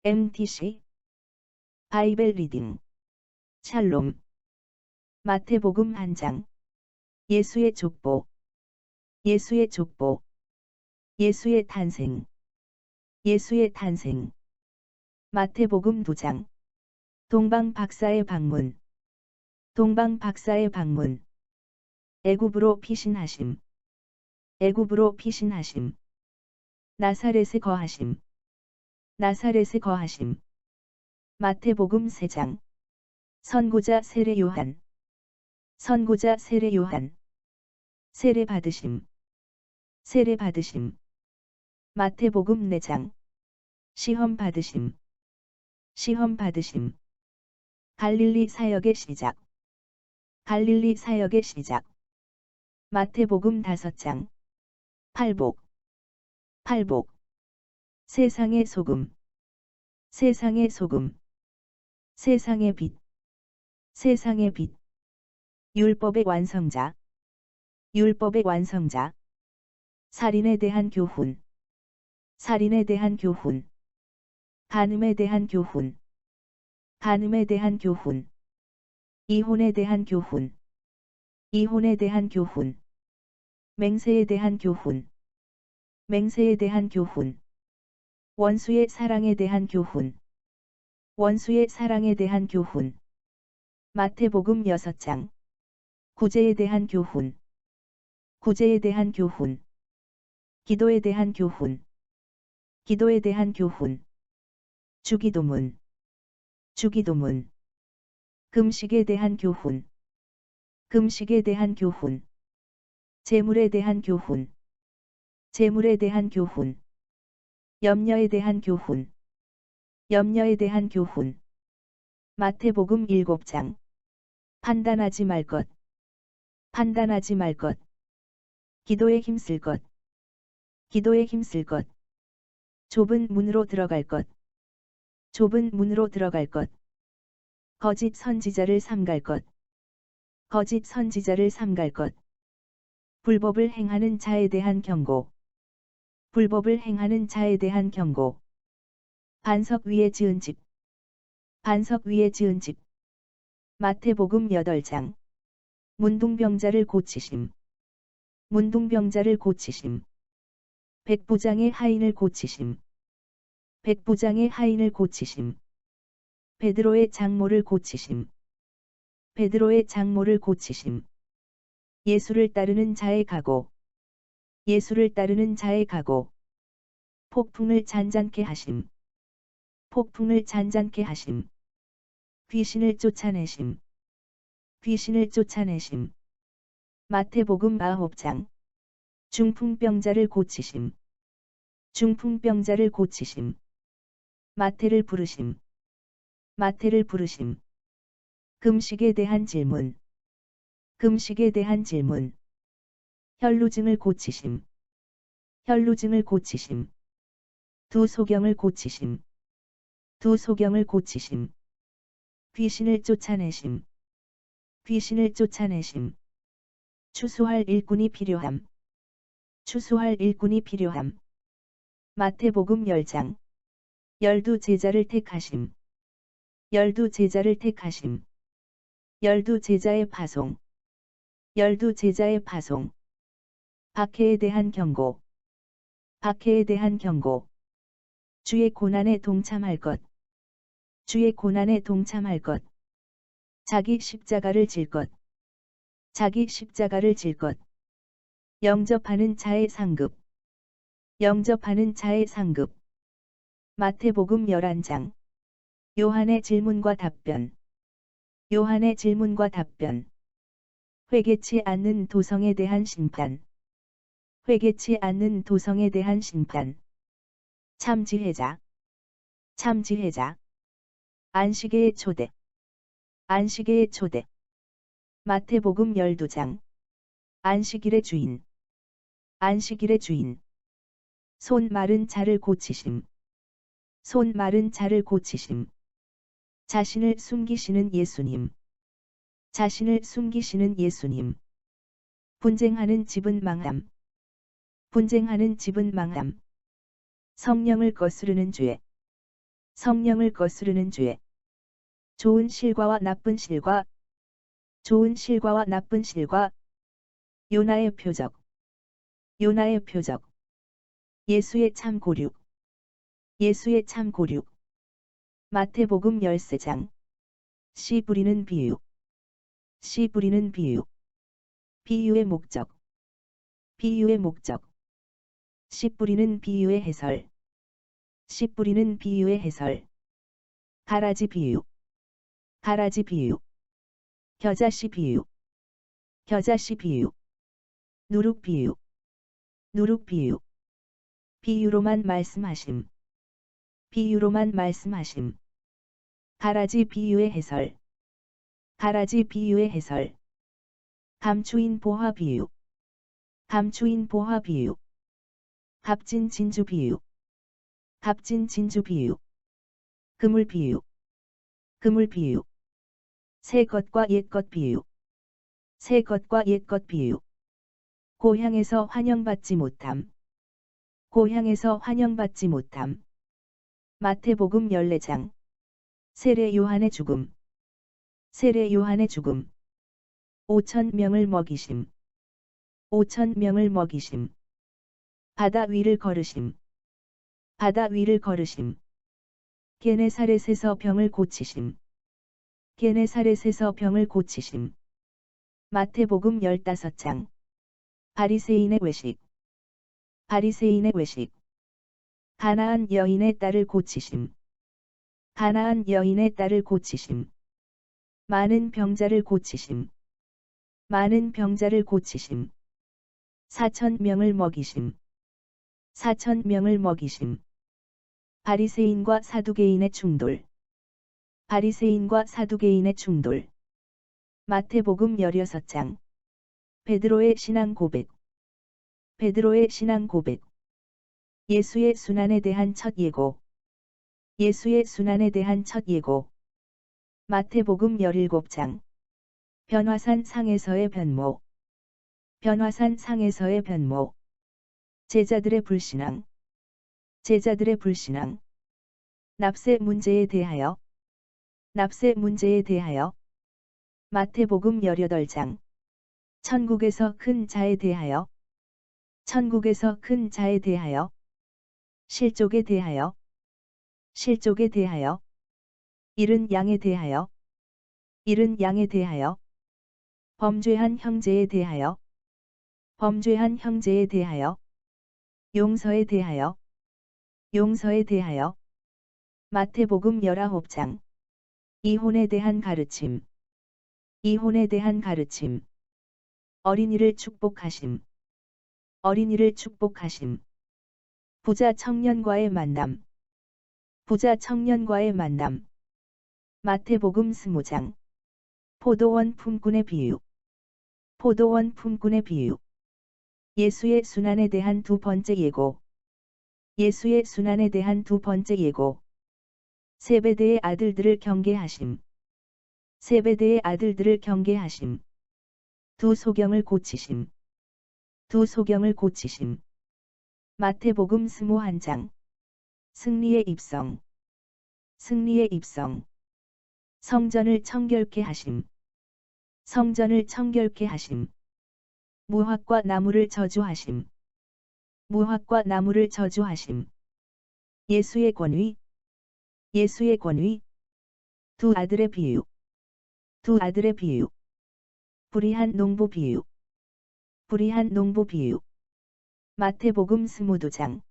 MTC 바이벨 리딩 샬롬 마태복음 1장 예수의 족보 예수의 족보 예수의 탄생 예수의 탄생 마태복음 2장 동방 박사의 방문 동방 박사의 방문 애굽으로 피신하심 애굽으로 피신하심 나사렛에 거하심 나사렛에 거하심 마태복음 3장 선고자 세례 요한 선고자 세례 요한 세례 받으심 세례 받으심 마태복음 4장 시험 받으심 시험 받으심 갈릴리 사역의 시작 갈릴리 사역의 시작 마태복음 5장 팔복 팔복 세상의 소금 세상의 소금 세상의 빛 세상의 빛 율법의 완성자 율법의 완성자 살인에 대한 교훈 살인에 대한 교훈 간음에 대한 교훈 간음에 대한 교훈 이혼에 대한 교훈 이혼에 대한 교훈 맹세에 대한 교훈 맹세에 대한 교훈 원수의 사랑에 대한 교훈 원수의 사랑에 대한 교훈 마태복음 6장 구제에 대한 교훈 구제에 대한 교훈 기도에 대한 교훈 기도에 대한 교훈 주기도문 주기도문 금식에 대한 교훈 금식에 대한 교훈 재물에 대한 교훈 재물에 대한 교훈 염려에 대한 교훈 염려에 대한 교훈 마태복음 7장 판단하지 말 것 판단하지 말 것 기도에 힘쓸 것 기도에 힘쓸 것 좁은 문으로 들어갈 것 좁은 문으로 들어갈 것 거짓 선지자를 삼갈 것 거짓 선지자를 삼갈 것 불법을 행하는 자에 대한 경고 불법을 행하는 자에 대한 경고 반석 위에 지은 집 반석 위에 지은 집 마태복음 8장 문둥병자를 고치심 문둥병자를 고치심 백부장의 하인을 고치심 백부장의 하인을 고치심 베드로의 장모를 고치심 베드로의 장모를 고치심 예수를 따르는 자의 각오 예수를 따르는 자의 각오 폭풍을 잔잔케 하심 폭풍을 잔잔케 하심 귀신을 쫓아내심 귀신을 쫓아내심 마태복음 9장 중풍병자를 고치심 중풍병자를 고치심 마태를 부르심 마태를 부르심 금식에 대한 질문 금식에 대한 질문 혈루증을 고치심 혈루증을 고치심 두 소경을 고치심 두 소경을 고치심 귀신을 쫓아내심 귀신을 쫓아내심 추수할 일꾼이 필요함 추수할 일꾼이 필요함 마태복음 10장 12제자를 택하심 12제자를 택하심 12제자의 파송 12제자의 파송 박해에 대한 경고 박해에 대한 경고 주의 고난에 동참할 것 주의 고난에 동참할 것 자기 십자가를 질 것 자기 십자가를 질 것 영접하는 자의 상급 영접하는 자의 상급 마태복음 11장 요한의 질문과 답변 요한의 질문과 답변 회개치 않는 도성에 대한 심판 회개치 않는 도성에 대한 심판 참지혜자 참지혜자 안식의 초대 안식의 초대 마태복음 12장 안식일의 주인 안식일의 주인 손 마른 자를 고치심 손 마른 자를 고치심 자신을 숨기시는 예수님 자신을 숨기시는 예수님 분쟁하는 집은 망함 분쟁하는 집은 망함 성령을 거스르는 죄 성령을 거스르는 죄. 좋은 실과와 나쁜 실과. 좋은 실과와 나쁜 실과. 요나의 표적. 요나의 표적. 예수의 참 고륙. 예수의 참 고륙. 마태복음 13장. 씨 뿌리는 비유. 씨 뿌리는 비유. 비유의 목적. 비유의 목적. 씨 뿌리는 비유의 해설. 씨 뿌리는 비유의 해설. 가라지 비유. 가라지 비유. 겨자씨 비유. 겨자씨 비유. 누룩 비유. 누룩 비유. 비유로만 말씀하심. 비유로만 말씀하심. 가라지 비유의 해설. 가라지 비유의 해설. 감추인 보화 비유. 감추인 보화 비유. 값진 진주 비유. 값진 진주 비유. 그물 비유. 그물 비유. 새 것과 옛 것 비유. 새 것과 옛 것 비유. 고향에서 환영받지 못함. 고향에서 환영받지 못함. 마태복음 14장. 세례 요한의 죽음. 세례 요한의 죽음. 5,000명을 먹이심. 5,000명을 먹이심. 바다 위를 걸으심. 바다 위를 걸으심. 게네사렛에서 병을 고치심. 게네사렛에서 병을 고치심. 마태복음 15장. 바리새인의 외식. 바리새인의 외식. 가나안 여인의 딸을 고치심. 가나안 여인의 딸을 고치심. 많은 병자를 고치심. 많은 병자를 고치심. 4,000명을 먹이심. 4,000명을 먹이심. 바리새인과 사두개인의 충돌. 바리새인과 사두개인의 충돌. 마태복음 16장. 베드로의 신앙 고백. 베드로의 신앙 고백. 예수의 순환에 대한 첫 예고. 예수의 순환에 대한 첫 예고. 마태복음 17장. 변화산 상에서의 변모. 변화산 상에서의 변모. 제자들의 불신앙. 제자들의 불신앙. 납세 문제에 대하여. 납세 문제에 대하여. 마태복음 18장. 천국에서 큰 자에 대하여. 천국에서 큰 자에 대하여. 실족에 대하여. 실족에 대하여. 잃은 양에 대하여. 잃은 양에 대하여. 범죄한 형제에 대하여. 범죄한 형제에 대하여. 용서에 대하여. 용서에 대하여. 마태복음 19장. 이혼에 대한 가르침. 이혼에 대한 가르침. 어린이를 축복하심. 어린이를 축복하심. 부자 청년과의 만남. 부자 청년과의 만남. 마태복음 20장. 포도원 품꾼의 비유. 포도원 품꾼의 비유. 예수의 순환에 대한 두 번째 예고. 예수의 순환에 대한 두 번째 예고. 세베대의 아들들을 경계하심. 세베대의 아들들을 경계하심. 두 소경을 고치심. 두 소경을 고치심. 마태복음 21장. 승리의 입성. 승리의 입성. 성전을 청결케 하심. 성전을 청결케 하심. 무화과 나무를 저주하심. 무화과 나무를 저주하심. 예수의 권위. 예수의 권위. 두 아들의 비유. 두 아들의 비유. 불의한 농부 비유. 불의한 농부 비유. 마태복음 22장.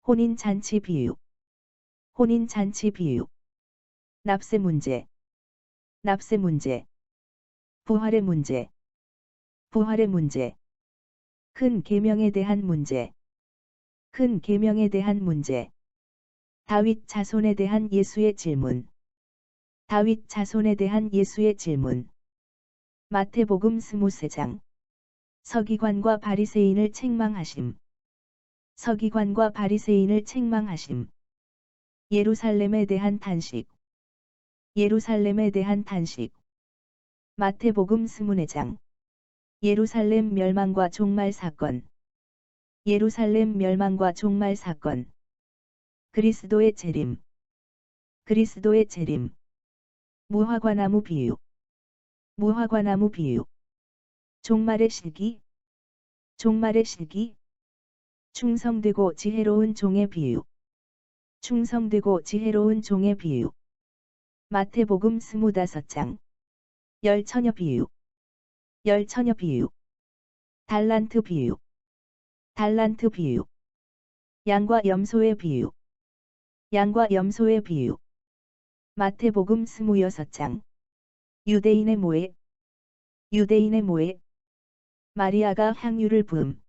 혼인잔치 비유. 혼인잔치 비유. 납세 문제. 납세 문제. 부활의 문제. 부활의 문제. 큰 계명에 대한 문제. 큰 계명에 대한 문제. 다윗 자손에 대한 예수의 질문. 다윗 자손에 대한 예수의 질문. 마태복음 23장. 서기관과 바리새인을 책망하심. 서기관과 바리새인을 책망하심. 예루살렘에 대한 탄식. 예루살렘에 대한 탄식. 마태복음 24장. 예루살렘 멸망과 종말 사건. 예루살렘 멸망과 종말 사건. 그리스도의 재림. 그리스도의 재림. 무화과나무 비유. 무화과나무 비유. 종말의 시기. 종말의 시기. 충성되고 지혜로운 종의 비유. 충성되고 지혜로운 종의 비유. 마태복음 25장. 열처녀 비유. 열처녀 비유. 달란트 비유. 달란트 비유. 양과 염소의 비유. 양과 염소의 비유. 마태복음 26장. 유대인의 모해. 유대인의 모해. 마리아가 향유를 부음.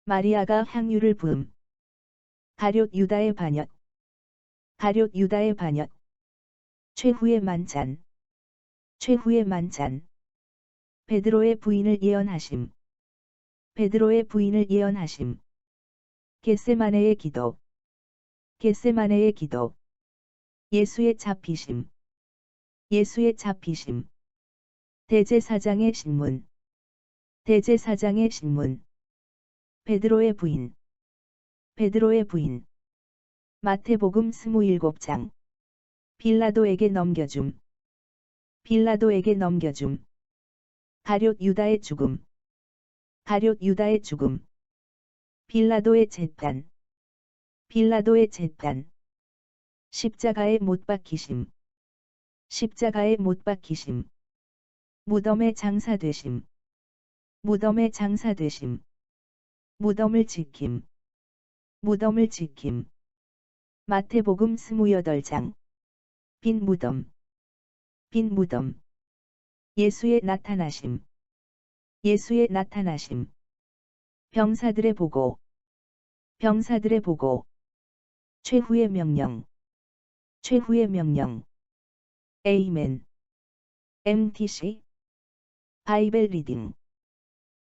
마리아가 향유를 부음. 가룟 유다의 반역. 가룟 유다의 반역. 최후의 만찬. 최후의 만찬. 베드로의 부인을 예언하심. 베드로의 부인을 예언하심. 겟세마네의 기도. 겟세마네의 기도. 예수의 잡히심. 예수의 잡히심. 대제사장의 신문. 대제사장의 신문. 베드로의 부인. 베드로의 부인. 마태복음 27장. 빌라도에게 넘겨줌. 빌라도에게 넘겨줌. 가룟 유다의 죽음. 가룟 유다의 죽음. 빌라도의 재판. 빌라도의 재판. 십자가에 못 박히심. 십자가에 못 박히심. 무덤에 장사되심. 무덤에 장사되심. 무덤을 지킴. 무덤을 지킴. 마태복음 28장. 빈 무덤. 빈 무덤. 예수의 나타나심. 예수의 나타나심. 병사들의 보고. 병사들의 보고. 최후의 명령. 최후의 명령. 에이멘. MTC 바이벨 리딩.